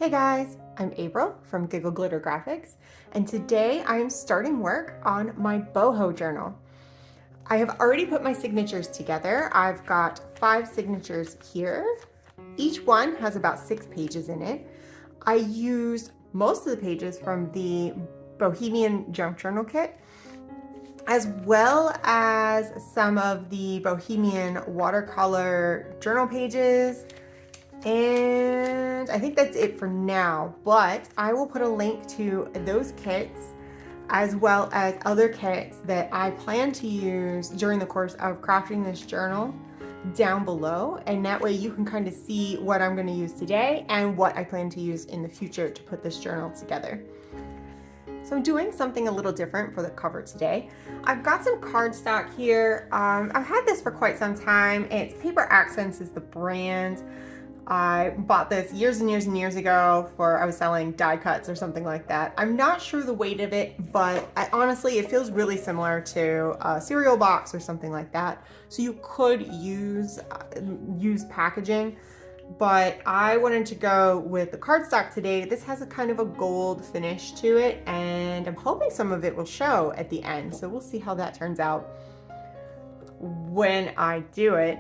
Hey guys, I'm April from Giggle Glitter Graphics, and today I am starting work on my boho journal. I have already put my signatures together. I've got 5 signatures here. Each one has about 6 pages in it. I used most of the pages from the Boho Junk Journal kit, as well as some of the Bohemian watercolor journal pages. And I think that's it for now, but I will put a link to those kits as well as other kits that I plan to use during the course of crafting this journal down below, and that way you can kind of see what I'm going to use today and what I plan to use in the future to put this journal together. So I'm doing something a little different for the cover today. I've got some cardstock here. I've had this for quite some time. It's Paper Accents is the brand. I bought this years and years and years ago I was selling die cuts or something like that. I'm not sure the weight of it, but honestly, it feels really similar to a cereal box or something like that. So you could use packaging, but I wanted to go with the cardstock today. This has a kind of a gold finish to it, and I'm hoping some of it will show at the end. So we'll see how that turns out when I do it.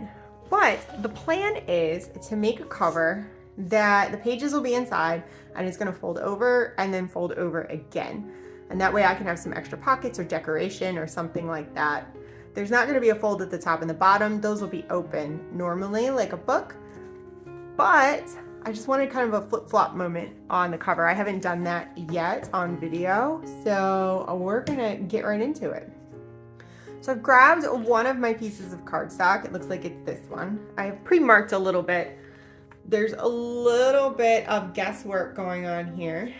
But the plan is to make a cover that the pages will be inside and it's gonna fold over and then fold over again. And that way I can have some extra pockets or decoration or something like that. There's not gonna be a fold at the top and the bottom. Those will be open normally like a book. But I just wanted kind of a flip-flop moment on the cover. I haven't done that yet on video, so we're gonna get right into it. So I've grabbed one of my pieces of cardstock. It looks like it's this one. I have pre-marked a little bit. There's a little bit of guesswork going on here.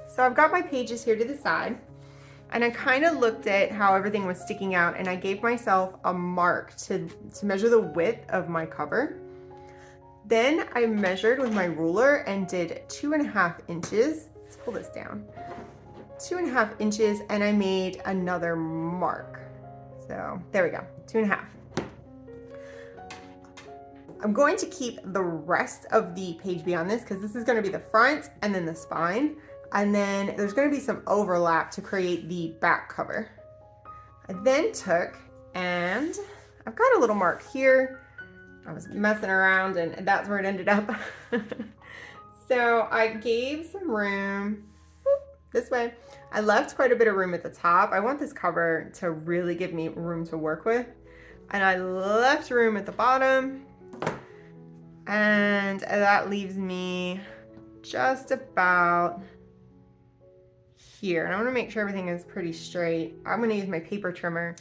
So I've got my pages here to the side, and I kind of looked at how everything was sticking out, and I gave myself a mark to measure the width of my cover. Then I measured with my ruler and did 2.5 inches. Let's pull this down. 2.5 inches, and I made another mark. So there we go, 2.5. I'm going to keep the rest of the page beyond this because this is going to be the front and then the spine. And then there's going to be some overlap to create the back cover. I then took, and I've got a little mark here. I was messing around and that's where it ended up. So I gave some room this way. I left quite a bit of room at the top. I want this cover to really give me room to work with. And I left room at the bottom. And that leaves me just about here. And I want to make sure everything is pretty straight. I'm going to use my paper trimmer,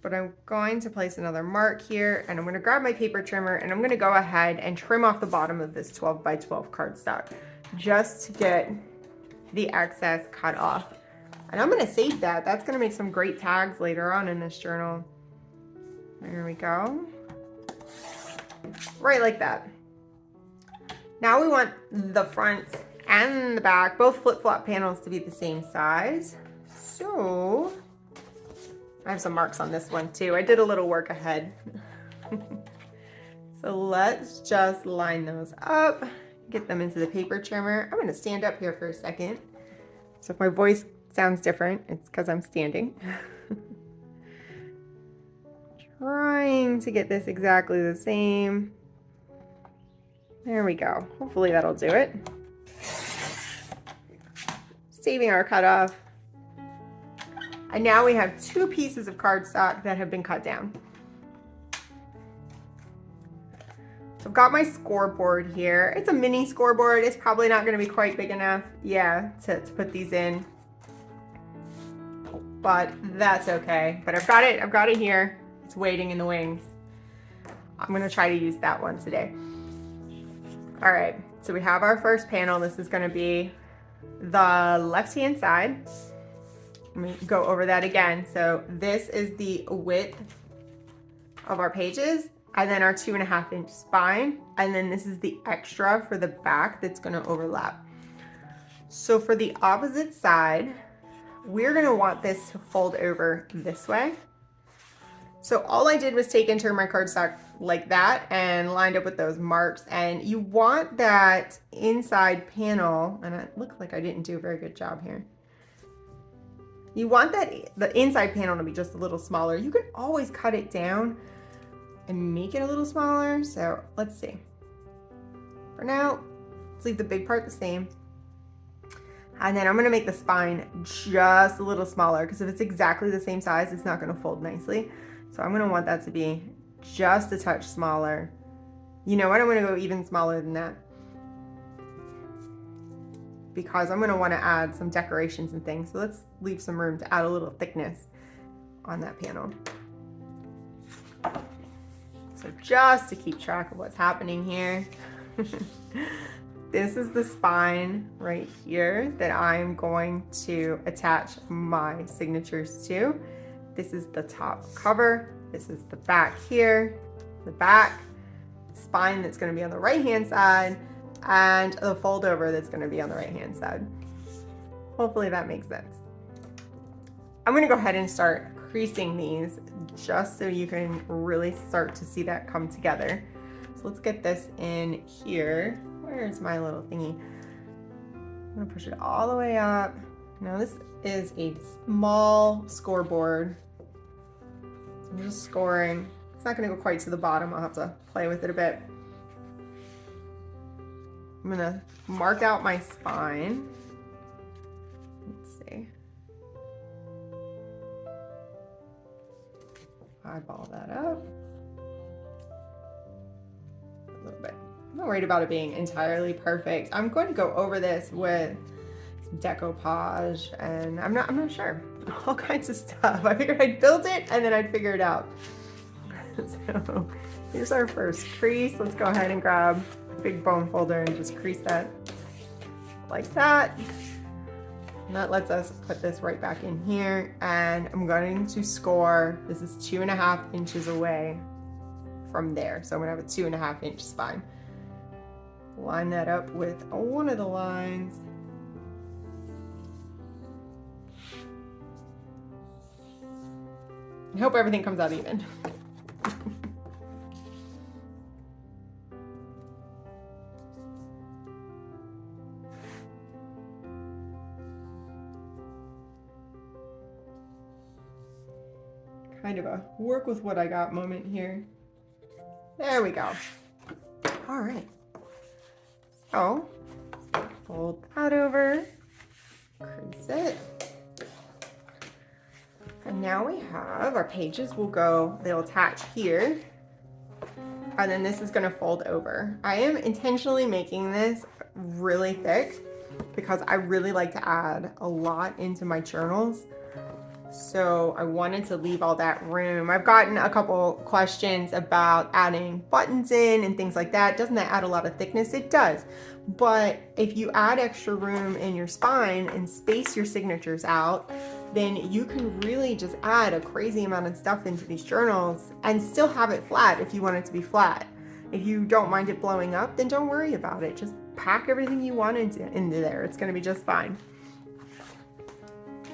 but I'm going to place another mark here, and I'm going to grab my paper trimmer and I'm going to go ahead and trim off the bottom of this 12 by 12 cardstock just to get the excess cut off. And I'm going to save that. That's going to make some great tags later on in this journal. There we go. Right like that. Now we want the front and the back, both flip-flop panels, to be the same size. So I have some marks on this one too. I did a little work ahead. So let's just line those up. Get them into the paper trimmer. I'm going to stand up here for a second. So if my voice sounds different, it's because I'm standing. Trying to get this exactly the same. There we go. Hopefully that'll do it. Saving our cutoff. And now we have 2 pieces of cardstock that have been cut down. So I've got my scoreboard here. It's a mini scoreboard. It's probably not going to be quite big enough, to put these in. But that's okay. But I've got it here. It's waiting in the wings. I'm going to try to use that one today. All right, so we have our first panel. This is going to be the left-hand side. Let me go over that again. So this is the width of our pages, and then our 2.5 inch spine, and then this is the extra for the back that's going to overlap. So for the opposite side, we're going to want this to fold over this way, So all I did was take and turn my cardstock like that and lined up with those marks. And you want that inside panel, and it looked like I didn't do a very good job here. You want the inside panel to be just a little smaller. You can always cut it down and make it a little smaller. So let's see. For now, let's leave the big part the same. And then I'm gonna make the spine just a little smaller, because if it's exactly the same size, it's not gonna fold nicely. So I'm gonna want that to be just a touch smaller. You know what, I'm gonna go even smaller than that, because I'm gonna wanna add some decorations and things. So let's leave some room to add a little thickness on that panel. So just to keep track of what's happening here. This is the spine right here that I'm going to attach my signatures to. This is the top cover. This is the back here, the back spine that's going to be on the right hand side, and the fold over that's going to be on the right hand side. Hopefully that makes sense. I'm going to go ahead and start creasing these just so you can really start to see that come together. So let's get this in here. Where's my little thingy? I'm gonna push it all the way up. Now this is a small scoreboard. So I'm just scoring. It's not gonna go quite to the bottom. I'll have to play with it a bit. I'm gonna mark out my spine. Let's see. Eyeball that up. A little bit. I'm not worried about it being entirely perfect. I'm going to go over this with some decoupage, and I'm not sure. All kinds of stuff. I figured I'd build it and then I'd figure it out. So here's our first crease. Let's go ahead and grab a big bone folder and just crease that like that. And that lets us put this right back in here. And I'm going to score, this is 2.5 inches away from there. So I'm gonna have a 2.5 inch spine. Line that up with one of the lines. I hope everything comes out even. Kind of a work with what I got moment here. There we go. All right. So, fold that over, crease it. And now we have our pages they'll attach here. And then this is gonna fold over. I am intentionally making this really thick because I really like to add a lot into my journals. So I wanted to leave all that room. I've gotten a couple questions about adding buttons in and things like that. Doesn't that add a lot of thickness? It does. But if you add extra room in your spine and space your signatures out, then you can really just add a crazy amount of stuff into these journals and still have it flat if you want it to be flat. If you don't mind it blowing up, then don't worry about it. Just pack everything you want into there. It's gonna be just fine.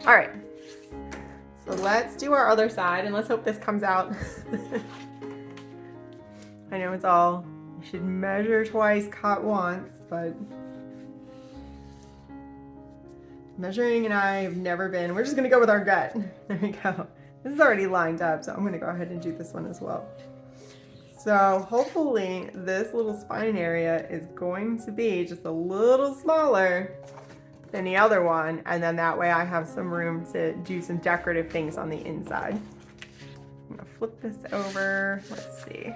All right. So let's do our other side and let's hope this comes out. I know it's all, you should measure twice, cut once, but measuring and I have never been. We're just gonna go with our gut. There we go. This is already lined up, so I'm gonna go ahead and do this one as well. So hopefully this little spine area is going to be just a little smaller than the other one, and then that way I have some room to do some decorative things on the inside. I'm gonna flip this over. Let's see.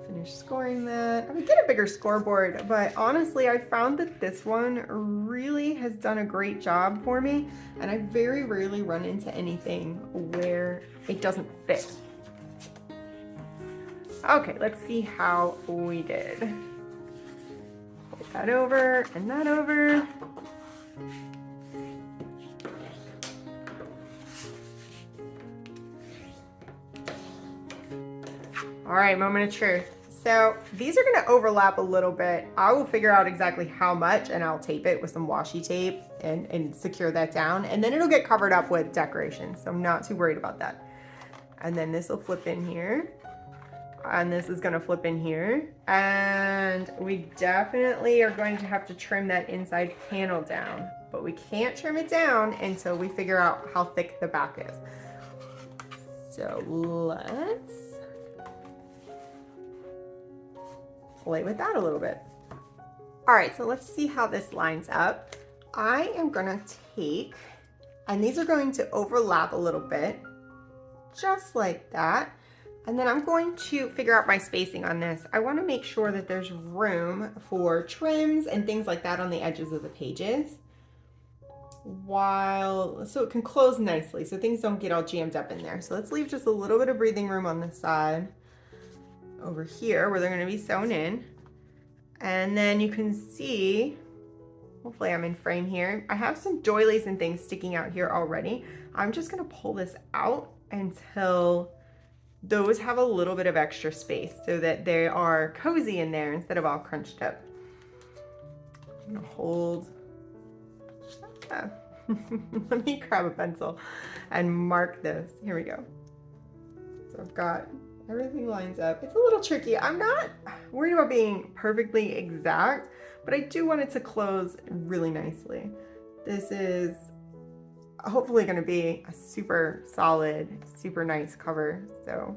Finish scoring that. I would get a bigger scoreboard, but honestly I found that this one really has done a great job for me, and I very rarely run into anything where it doesn't fit. Okay, let's see how we did. That over and that over. All right, moment of truth. So these are gonna overlap a little bit. I will figure out exactly how much and I'll tape it with some washi tape and secure that down. And then it'll get covered up with decoration. So I'm not too worried about that. And then this will flip in here. And this is gonna flip in here. And we definitely are going to have to trim that inside panel down, but we can't trim it down until we figure out how thick the back is. So let's play with that a little bit. All right, so let's see how this lines up. I am gonna take, and these are going to overlap a little bit, just like that. And then I'm going to figure out my spacing on this. I want to make sure that there's room for trims and things like that on the edges of the pages, so it can close nicely so things don't get all jammed up in there. So let's leave just a little bit of breathing room on this side over here where they're going to be sewn in. And then you can see, hopefully I'm in frame here, I have some doilies and things sticking out here already. I'm just going to pull this out until those have a little bit of extra space so that they are cozy in there instead of all crunched up. I'm gonna hold, let me grab a pencil and mark this. Here we go. So I've got everything lines up. It's a little tricky. I'm not worried about being perfectly exact, but I do want it to close really nicely. This is hopefully going to be a super solid, super nice cover. So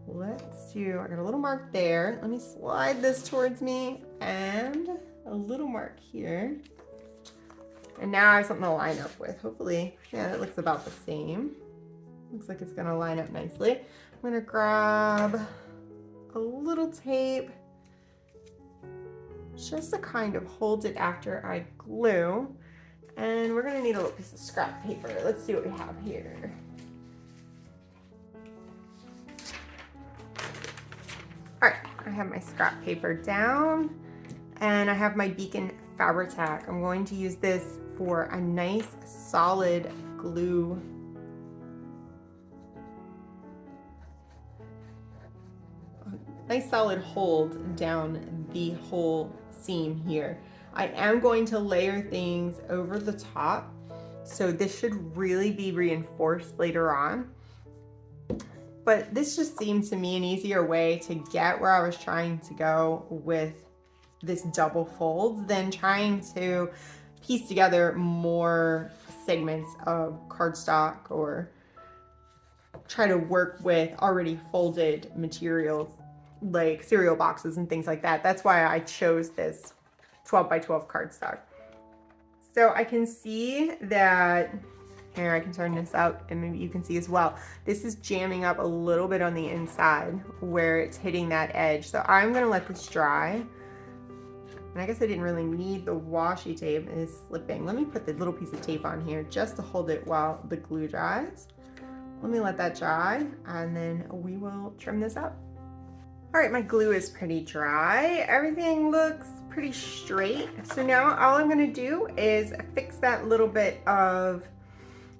let's do, I got a little mark there. Let me slide this towards me and a little mark here. And now I have something to line up with. Hopefully, yeah, that looks about the same. Looks like it's going to line up nicely. I'm going to grab a little tape just to kind of hold it after I glue. And we're gonna need a little piece of scrap paper. Let's see what we have here. All right, I have my scrap paper down and I have my Beacon Fabri-Tac. I'm going to use this for a nice solid glue. Nice solid hold down the whole seam here. I am going to layer things over the top, so this should really be reinforced later on. But this just seemed to me an easier way to get where I was trying to go with this double fold than trying to piece together more segments of cardstock or try to work with already folded materials like cereal boxes and things like that. That's why I chose this 12 by 12 cardstock. So I can see that, here I can turn this out and maybe you can see as well, this is jamming up a little bit on the inside where it's hitting that edge. So I'm gonna let this dry. And I guess I didn't really need the washi tape, it's slipping. Let me put the little piece of tape on here just to hold it while the glue dries. Let me let that dry and then we will trim this up. All right, my glue is pretty dry. Everything looks pretty straight. So now all I'm gonna do is fix that little bit of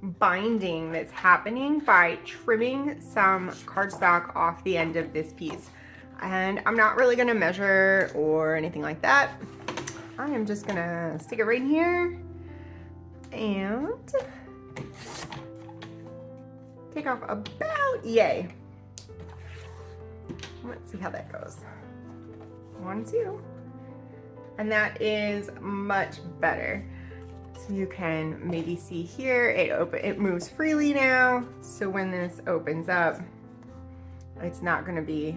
binding that's happening by trimming some cardstock off the end of this piece. And I'm not really gonna measure or anything like that. I am just gonna stick it right in here and take off about yay. Let's see how that goes. 1, 2. And that is much better. So you can maybe see here, it moves freely now. So when this opens up, it's not gonna be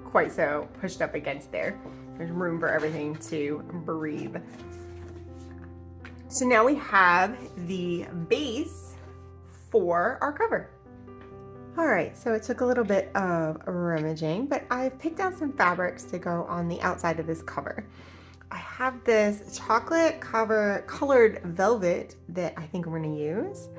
quite so pushed up against there. There's room for everything to breathe. So now we have the base for our cover. All right, so it took a little bit of rummaging, but I've picked out some fabrics to go on the outside of this cover. I have this chocolate colored velvet that I think I'm gonna use.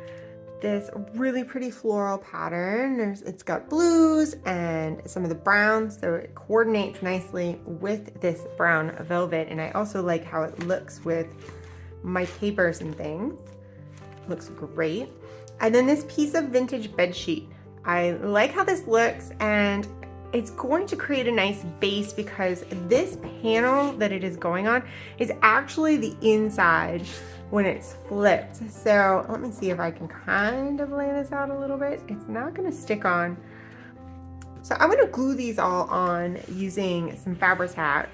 This really pretty floral pattern. It's got blues and some of the browns, so it coordinates nicely with this brown velvet. And I also like how it looks with my papers and things. Looks great. And then this piece of vintage bed sheet. I like how this looks, and it's going to create a nice base because this panel that it is going on is actually the inside when it's flipped. So let me see if I can kind of lay this out a little bit. It's not gonna stick on. So I'm gonna glue these all on using some Fabri-Tac.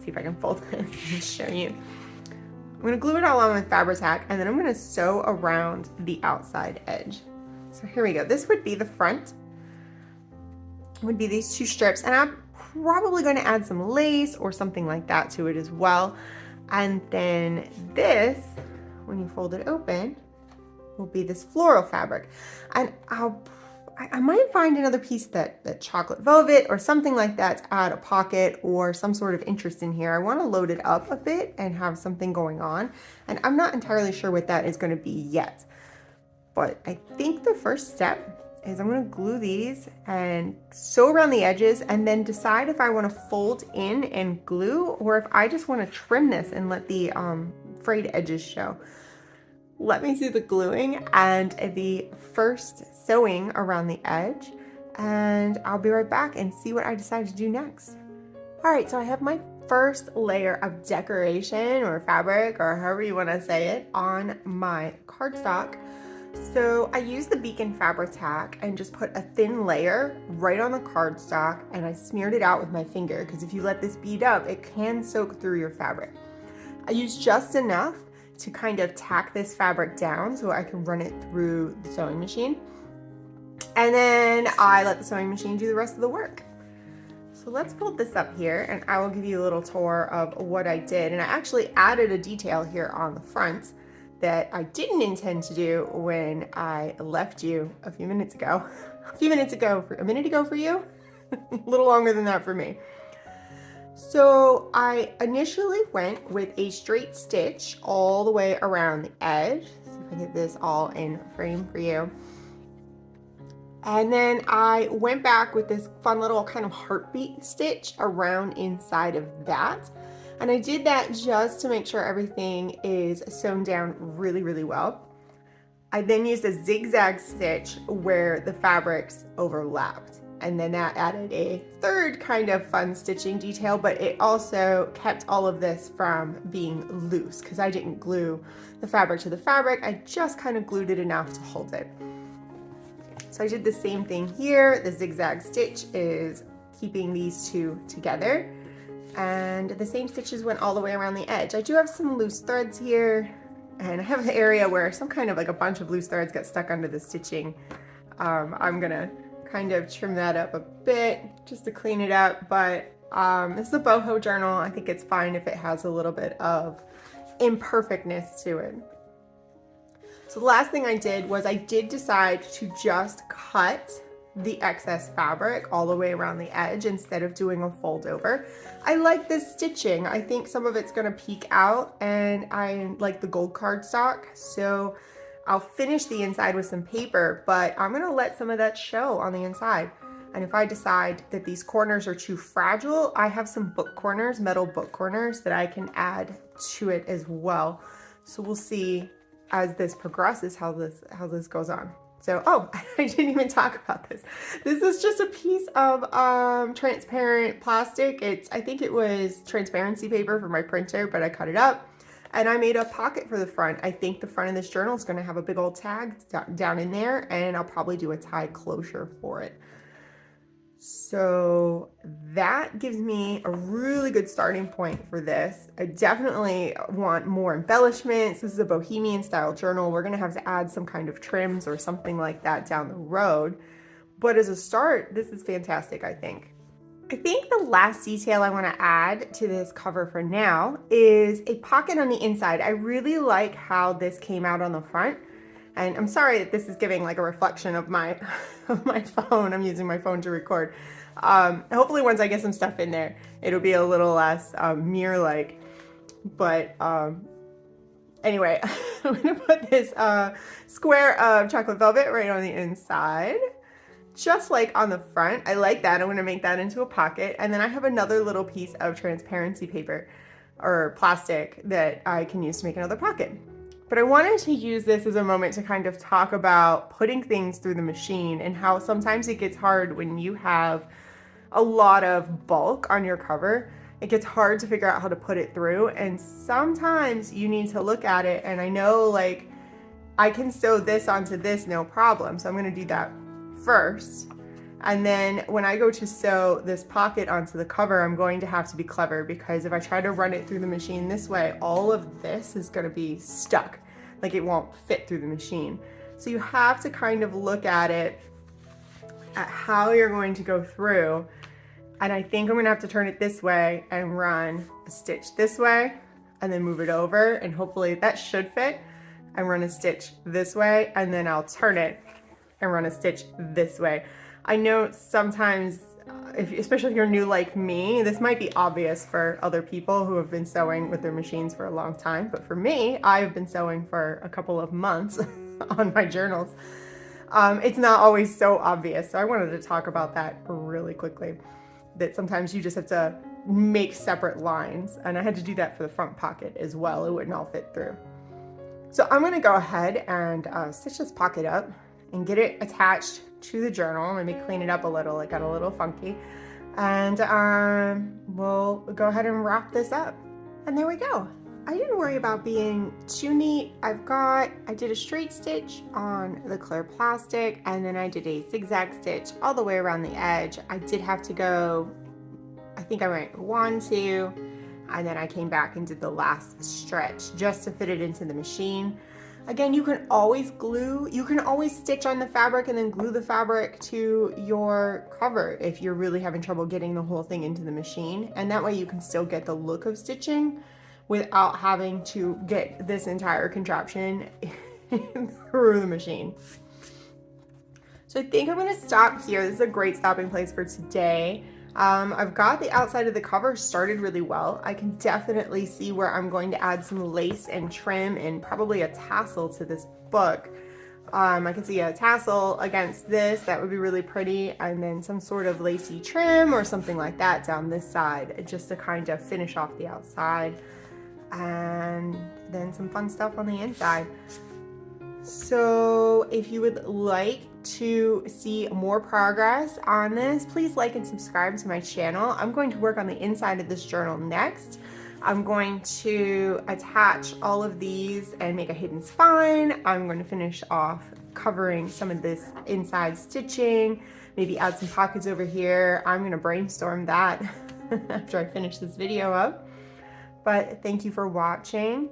See if I can fold this and show you. I'm gonna glue it all on with Fabri-Tac, and then I'm gonna sew around the outside edge. So here we go. This would be the front. Would be these two strips, and I'm probably going to add some lace or something like that to it as well. And then this, when you fold it open, will be this floral fabric. And I might find another piece that chocolate velvet or something like that to add a pocket or some sort of interest in here. I want to load it up a bit and have something going on, and I'm not entirely sure what that is going to be yet. But I think the first step is I'm going to glue these and sew around the edges, and then decide if I want to fold in and glue or if I just want to trim this and let the frayed edges show. Let me do the gluing and the first sewing around the edge, and I'll be right back and see what I decide to do next. All right, so I have my first layer of decoration or fabric or however you want to say it on my cardstock. So I used the Beacon Fabri-Tac and just put a thin layer right on the cardstock, and I smeared it out with my finger because if you let this bead up, it can soak through your fabric. I used just enough to kind of tack this fabric down so I can run it through the sewing machine. And then I let the sewing machine do the rest of the work. So let's fold this up here, and I will give you a little tour of what I did. And I actually added a detail here on the front that I didn't intend to do when I left you a few minutes ago. A minute ago for you, a little longer than that for me. So I initially went with a straight stitch all the way around the edge. See if I get this all in frame for you. And then I went back with this fun little kind of heartbeat stitch around inside of that. And I did that just to make sure everything is sewn down really, really well. I then used a zigzag stitch where the fabrics overlapped. And then that added a third kind of fun stitching detail, but it also kept all of this from being loose because I didn't glue the fabric to the fabric. I just kind of glued it enough to hold it. So I did the same thing here. The zigzag stitch is keeping these two together. And the same stitches went all the way around the edge. I do have some loose threads here, and I have an area where some kind of like a bunch of loose threads got stuck under the stitching. I'm gonna kind of trim that up a bit just to clean it up, but this is a boho journal. I think it's fine if it has a little bit of imperfectness to it. So the last thing I did was I did decide to just cut the excess fabric all the way around the edge instead of doing a fold over. I like this stitching. I think some of it's gonna peek out, and I like the gold cardstock, so I'll finish the inside with some paper, but I'm gonna let some of that show on the inside. And if I decide that these corners are too fragile, I have some book corners, metal book corners that I can add to it as well. So we'll see as this progresses how this goes on. So, oh, I didn't even talk about this. This is just a piece of transparent plastic. I think it was transparency paper for my printer, but I cut it up and I made a pocket for the front. I think the front of this journal is gonna have a big old tag down in there, and I'll probably do a tie closure for it. So that gives me a really good starting point for this. I definitely want more embellishments. This is a bohemian style journal. We're gonna have to add some kind of trims or something like that down the road. But as a start, this is fantastic, I think. I think the last detail I wanna add to this cover for now is a pocket on the inside. I really like how this came out on the front. And I'm sorry that this is giving like a reflection of my phone. I'm using my phone to record. Hopefully once I get some stuff in there, it'll be a little less mirror-like. But anyway, I'm gonna put this square of chocolate velvet right on the inside, just like on the front. I like that. I'm gonna make that into a pocket. And then I have another little piece of transparency paper or plastic that I can use to make another pocket. But I wanted to use this as a moment to kind of talk about putting things through the machine and how sometimes it gets hard when you have a lot of bulk on your cover, it gets hard to figure out how to put it through. And sometimes you need to look at it, and I know like I can sew this onto this no problem. So I'm gonna do that first. And then when I go to sew this pocket onto the cover, I'm going to have to be clever, because if I try to run it through the machine this way, all of this is gonna be stuck. Like it won't fit through the machine. So you have to kind of look at it, at how you're going to go through. And I think I'm gonna have to turn it this way and run a stitch this way and then move it over, and hopefully that should fit, and run a stitch this way, and then I'll turn it and run a stitch this way. I know sometimes, especially if you're new like me, this might be obvious for other people who have been sewing with their machines for a long time, but for me, I've been sewing for a couple of months on my journals. It's not always so obvious, so I wanted to talk about that really quickly, that sometimes you just have to make separate lines, and I had to do that for the front pocket as well. It wouldn't all fit through. So I'm gonna go ahead and stitch this pocket up and get it attached to the journal. Maybe clean it up a little, it got a little funky. And we'll go ahead and wrap this up. And there we go. I didn't worry about being too neat. I did a straight stitch on the clear plastic, and then I did a zigzag stitch all the way around the edge. I did have to go, I think I went 1, 2, and then I came back and did the last stretch just to fit it into the machine. Again, you can always stitch on the fabric and then glue the fabric to your cover if you're really having trouble getting the whole thing into the machine. And that way you can still get the look of stitching without having to get this entire contraption through the machine. So I think I'm gonna stop here. This is a great stopping place for today. I've got the outside of the cover started really well. I can definitely see where I'm going to add some lace and trim and probably a tassel to this book. I can see a tassel against this, that would be really pretty, and then some sort of lacy trim or something like that down this side, just to kind of finish off the outside, and then some fun stuff on the inside. So if you would like to see more progress on this, please like and subscribe to my channel. I'm going to work on the inside of this journal next. I'm going to attach all of these and make a hidden spine. I'm going to finish off covering some of this inside stitching, maybe add some pockets over here. I'm going to brainstorm that after I finish this video up. But thank you for watching.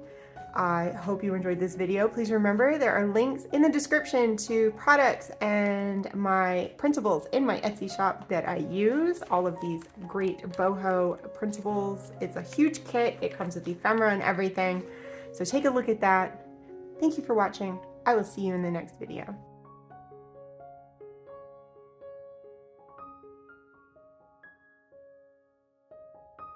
I hope you enjoyed this video. Please remember there are links in the description to products and my printables in my Etsy shop that I use. All of these great boho printables. It's a huge kit. It comes with ephemera and everything. So take a look at that. Thank you for watching. I will see you in the next video.